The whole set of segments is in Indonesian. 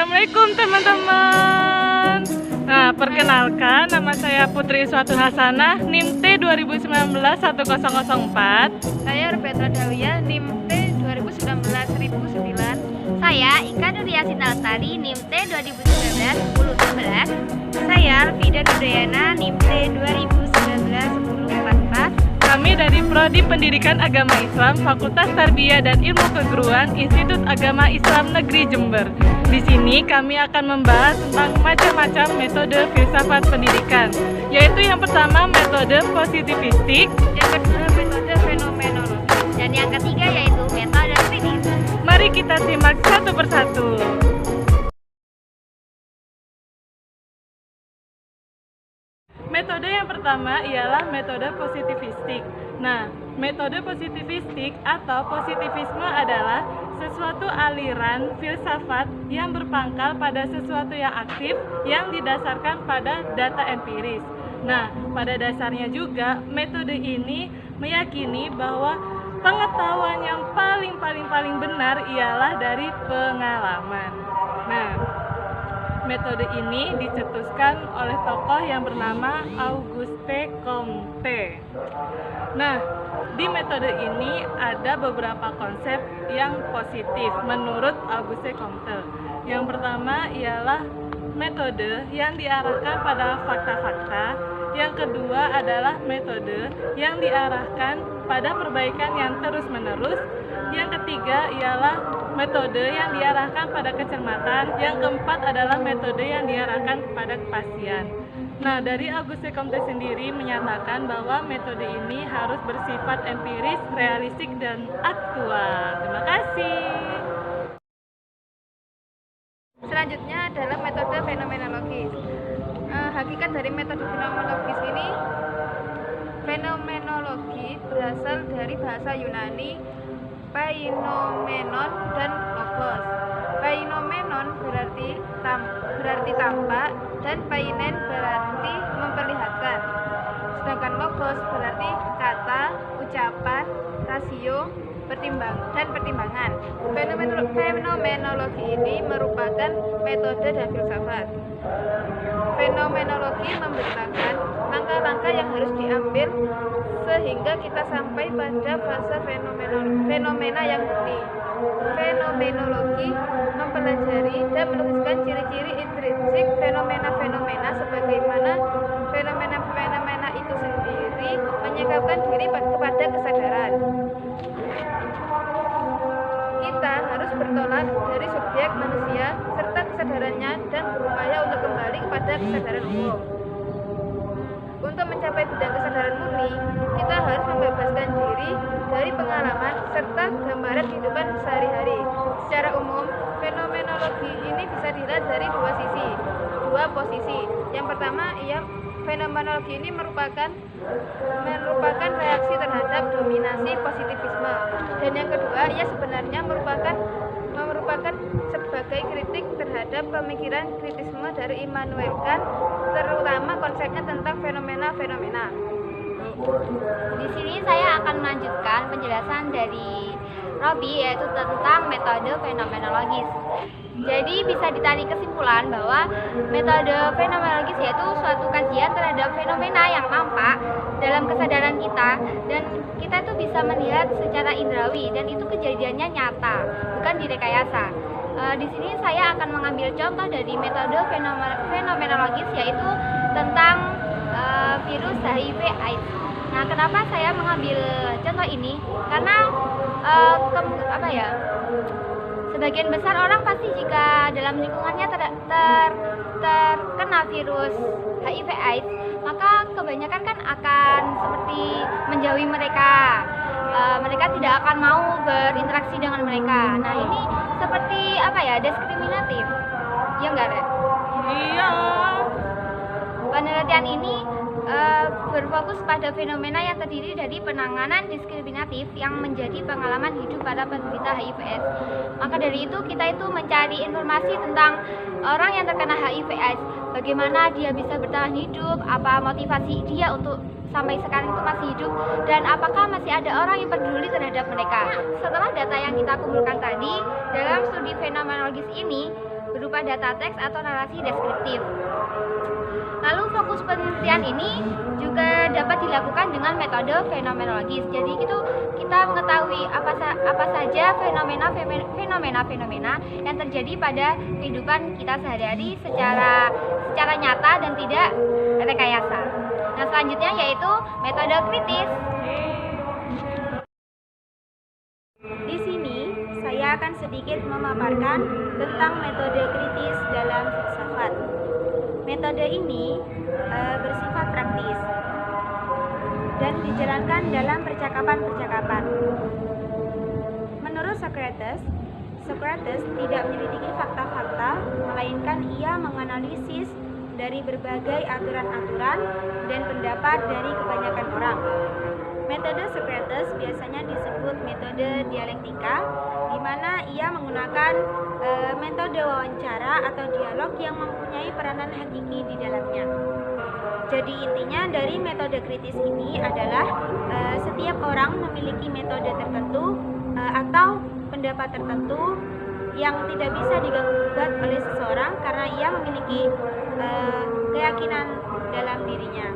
Assalamualaikum teman-teman. Nah, perkenalkan nama saya Putri Iswatu Hasanah, NIM T 2019-1004. Saya Rubetra Dawiyah, NIM T 2019-1009. Saya Ika Nuryasin Altari, NIM T 2019-1011. Saya Alfida Nurdayana, NIM T 2019-1044. Kami dari Prodi Pendidikan Agama Islam, Fakultas Tarbiyah dan Ilmu Keguruan, Institut Agama Islam Negeri Jember. Di sini kami akan membahas tentang macam-macam metode filsafat pendidikan, yaitu yang pertama metode positivistik, yang kedua metode fenomenologi, dan yang ketiga yaitu metode kritis. Mari kita simak satu persatu. Metode yang pertama ialah metode positivistik. Nah, metode positivistik atau positivisme adalah sesuatu aliran filsafat yang berpangkal pada sesuatu yang aktif yang didasarkan pada data empiris. Nah, pada dasarnya juga metode ini meyakini bahwa pengetahuan yang paling benar ialah dari pengalaman. Nah, metode ini dicetuskan oleh tokoh yang bernama Auguste Comte. Nah, di metode ini ada beberapa konsep yang positif menurut Auguste Comte. Yang pertama ialah metode yang diarahkan pada fakta-fakta. Yang kedua adalah metode yang diarahkan pada perbaikan yang terus-menerus. Yang ketiga ialah metode yang diarahkan pada kecermatan. Yang keempat adalah metode yang diarahkan kepada kepastian. Nah, dari Auguste Comte sendiri menyatakan bahwa metode ini harus bersifat empiris, realistik, dan aktual. Terima kasih. Selanjutnya adalah metode fenomenologis. Hakikat dari metode fenomenologis ini, fenomenologi berasal dari bahasa Yunani painomenon dan logos. Painomenon berarti tampak dan painen berarti memperlihatkan. Sedangkan logos berarti kata, ucapan, rasio, pertimbangan. Fenomenologi ini merupakan metode dan filsafat. Fenomenologi memberitakan langkah-langkah yang harus diambil sehingga kita sampai pada fase fenomena yang murni. Fenomenologi mempelajari dan melukiskan ciri-ciri intrinsik fenomena-fenomena sebagaimana fenomena-fenomena itu sendiri menyikapkan diri kepada kesadaran. Kita harus bertolak dari subjek manusia serta kesadarannya dan berupaya untuk kembali kepada kesadaran umum. Untuk mencapai bidang kesadaran murni, kita harus membebaskan diri dari pengalaman serta gambaran kehidupan sehari-hari. Secara umum, fenomenologi ini bisa dilihat dari dua posisi. Yang pertama, fenomenologi ini merupakan reaksi terhadap dominasi positivisme, dan yang kedua, ia sebenarnya merupakan sebagai kritik terhadap pemikiran kritisme dari Immanuel Kant, terutama konsepnya tentang fenomena-fenomena. Di sini saya akan melanjutkan penjelasan dari Robi, yaitu tentang metode fenomenologis. Jadi bisa ditarik kesimpulan bahwa metode fenomenologis yaitu suatu kajian terhadap fenomena yang nampak dalam kesadaran kita, dan kita itu bisa melihat secara indrawi dan itu kejadiannya nyata, bukan direkayasa. Di sini saya akan mengambil contoh dari metode fenomenologis, yaitu tentang virus HIV/AIDS. Nah, kenapa saya mengambil contoh ini? Karena sebagian besar orang pasti jika dalam lingkungannya terkena virus HIV/AIDS, maka kebanyakan kan akan seperti menjauhi mereka. Mereka tidak akan mau berinteraksi dengan mereka. Nah, ini seperti diskriminatif. Ya enggak, Rek? Iya. Penelitian ini berfokus pada fenomena yang terdiri dari penanganan diskriminatif yang menjadi pengalaman hidup para penderita HIV/AIDS. Maka dari itu kita itu mencari informasi tentang orang yang terkena HIV/AIDS, bagaimana dia bisa bertahan hidup, apa motivasi dia untuk sampai sekarang itu masih hidup, dan apakah masih ada orang yang peduli terhadap mereka. Setelah data yang kita kumpulkan tadi, dalam studi fenomenologis ini berupa data teks atau narasi deskriptif. Lalu fokus penelitian ini juga dapat dilakukan dengan metode fenomenologis. Jadi itu kita mengetahui apa saja fenomena yang terjadi pada kehidupan kita sehari-hari secara nyata dan tidak rekayasa. Nah, selanjutnya yaitu metode kritis. Di sini saya akan sedikit memaparkan tentang metode kritis dalam filsafat. Metode ini bersifat praktis dan dijalankan dalam percakapan-percakapan. Menurut Socrates tidak menyelidiki fakta-fakta, melainkan ia menganalisis dari berbagai aturan-aturan dan pendapat dari kebanyakan orang. Metode Socrates biasanya disebut metode dialektika, di mana ia menggunakan metode wawancara atau dialog yang mempunyai peranan hakiki di dalamnya. Jadi intinya dari metode kritis ini adalah setiap orang memiliki metode tertentu atau pendapat tertentu yang tidak bisa diganggu-gugat oleh seseorang karena ia memiliki keyakinan dalam dirinya.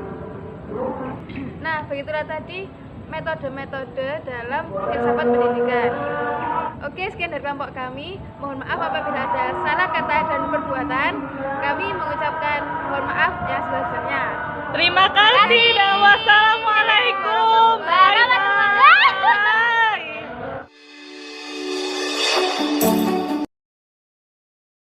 Nah, begitulah tadi metode-metode dalam filsafat pendidikan. Oke, sekian dari kelompok kami. Mohon maaf apabila ada salah kata dan perbuatan. Kami mengucapkan mohon maaf yang sebesar-besarnya. Terima kasih dan wassalamualaikum.